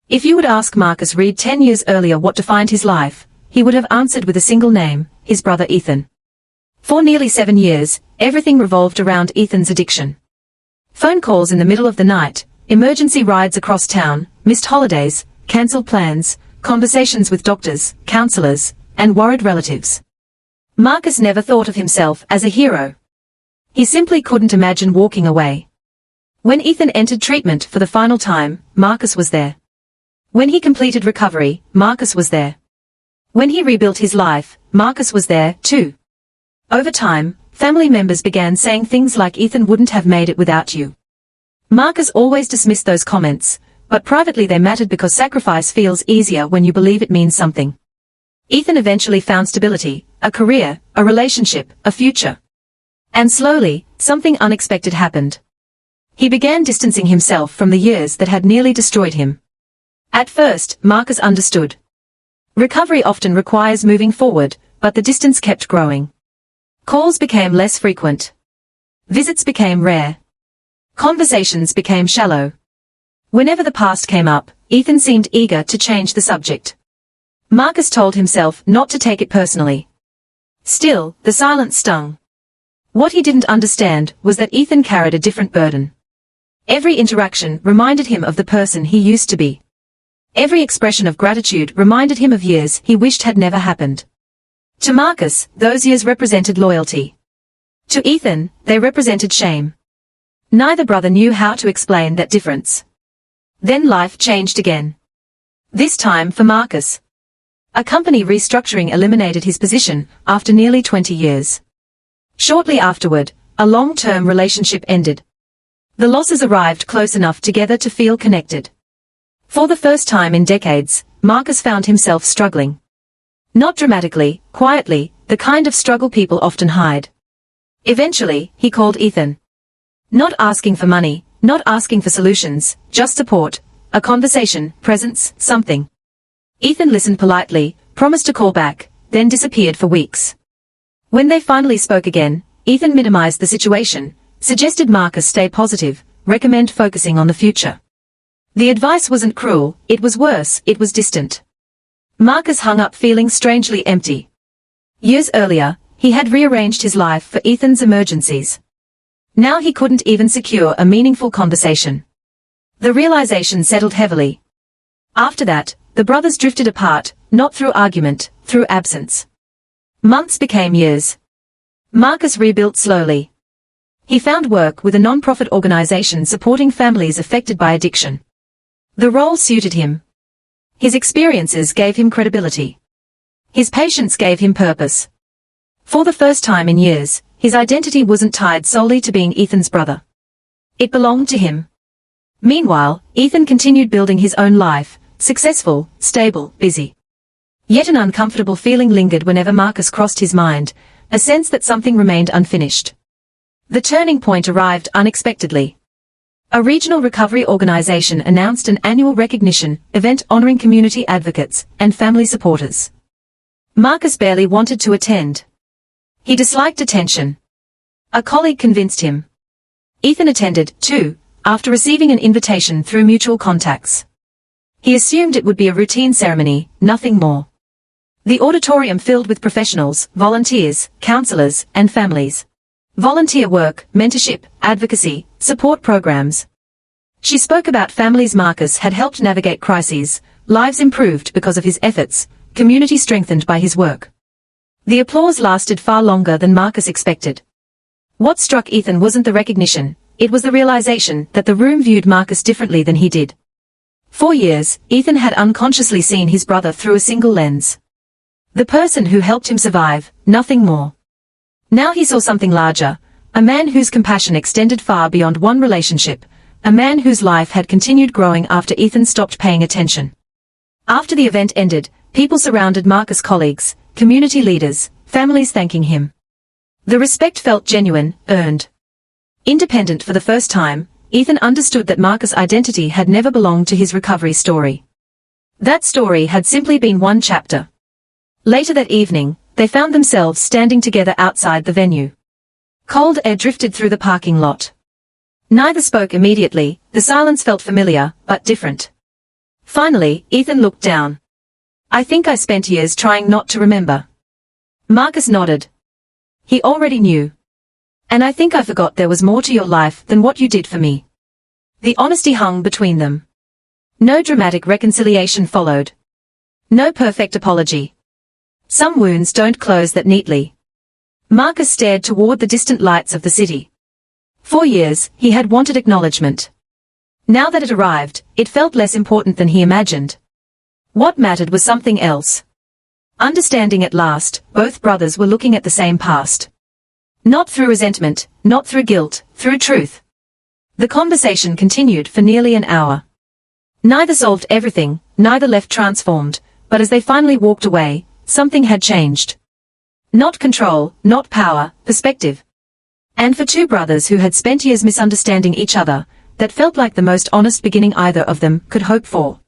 If you would ask Marcus Reed 10 years earlier what defined his life, he would have answered with a single name, his brother Ethan. For nearly 7 years, everything revolved around Ethan's addiction. Phone calls in the middle of the night, emergency rides across town, missed holidays, cancelled plans, conversations with doctors, counselors, and worried relatives. Marcus never thought of himself as a hero. He simply couldn't imagine walking away. When Ethan entered treatment for the final time, Marcus was there. When he completed recovery, Marcus was there. When he rebuilt his life, Marcus was there, too. Over time, family members began saying things like Ethan wouldn't have made it without you. Marcus always dismissed those comments, but privately they mattered because sacrifice feels easier when you believe it means something. Ethan eventually found stability, a career, a relationship, a future. And slowly, something unexpected happened. He began distancing himself from the years that had nearly destroyed him. At first, Marcus understood. Recovery often requires moving forward, but the distance kept growing. Calls became less frequent. Visits became rare. Conversations became shallow. Whenever the past came up, Ethan seemed eager to change the subject. Marcus told himself not to take it personally. Still, the silence stung. What he didn't understand was that Ethan carried a different burden. Every interaction reminded him of the person he used to be. Every expression of gratitude reminded him of years he wished had never happened. To Marcus, those years represented loyalty. To Ethan, they represented shame. Neither brother knew how to explain that difference. Then life changed again. This time for Marcus. A company restructuring eliminated his position after nearly 20 years. Shortly afterward, a long-term relationship ended. The losses arrived close enough together to feel connected. For the first time in decades, Marcus found himself struggling. Not dramatically, quietly, the kind of struggle people often hide. Eventually, he called Ethan. Not asking for money, not asking for solutions, just support, a conversation, presence, something. Ethan listened politely, promised to call back, then disappeared for weeks. When they finally spoke again, Ethan minimized the situation, suggested Marcus stay positive, recommend focusing on the future. The advice wasn't cruel, it was worse, it was distant. Marcus hung up feeling strangely empty. Years earlier, he had rearranged his life for Ethan's emergencies. Now he couldn't even secure a meaningful conversation. The realization settled heavily. After that, the brothers drifted apart, not through argument, through absence. Months became years. Marcus rebuilt slowly. He found work with a non-profit organization supporting families affected by addiction. The role suited him. His experiences gave him credibility. His patience gave him purpose. For the first time in years, his identity wasn't tied solely to being Ethan's brother. It belonged to him. Meanwhile, Ethan continued building his own life, successful, stable, busy. Yet an uncomfortable feeling lingered whenever Marcus crossed his mind, a sense that something remained unfinished. The turning point arrived unexpectedly. A regional recovery organization announced an annual recognition event honoring community advocates and family supporters. Marcus barely wanted to attend. He disliked attention. A colleague convinced him. Ethan attended, too, after receiving an invitation through mutual contacts. He assumed it would be a routine ceremony, nothing more. The auditorium filled with professionals, volunteers, counselors, and families. Volunteer work, mentorship, advocacy, support programs. She spoke about families Marcus had helped navigate crises, lives improved because of his efforts, community strengthened by his work. The applause lasted far longer than Marcus expected. What struck Ethan wasn't the recognition, it was the realization that the room viewed Marcus differently than he did. For years, Ethan had unconsciously seen his brother through a single lens. The person who helped him survive, nothing more. Now he saw something larger, a man whose compassion extended far beyond one relationship, a man whose life had continued growing after Ethan stopped paying attention. After the event ended, people surrounded Marcus, colleagues, community leaders, families thanking him. The respect felt genuine, earned. Independent for the first time, Ethan understood that Marcus' identity had never belonged to his recovery story. That story had simply been one chapter. Later that evening, they found themselves standing together outside the venue. Cold air drifted through the parking lot. Neither spoke immediately, the silence felt familiar, but different. Finally, Ethan looked down. I think I spent years trying not to remember. Marcus nodded. He already knew. And I think I forgot there was more to your life than what you did for me. The honesty hung between them. No dramatic reconciliation followed. No perfect apology. Some wounds don't close that neatly. Marcus stared toward the distant lights of the city. For years, he had wanted acknowledgement. Now that it arrived, it felt less important than he imagined. What mattered was something else. Understanding at last, both brothers were looking at the same past. Not through resentment, not through guilt, through truth. The conversation continued for nearly an hour. Neither solved everything, neither left transformed, but as they finally walked away, something had changed. Not control, not power, perspective. And for two brothers who had spent years misunderstanding each other, that felt like the most honest beginning either of them could hope for.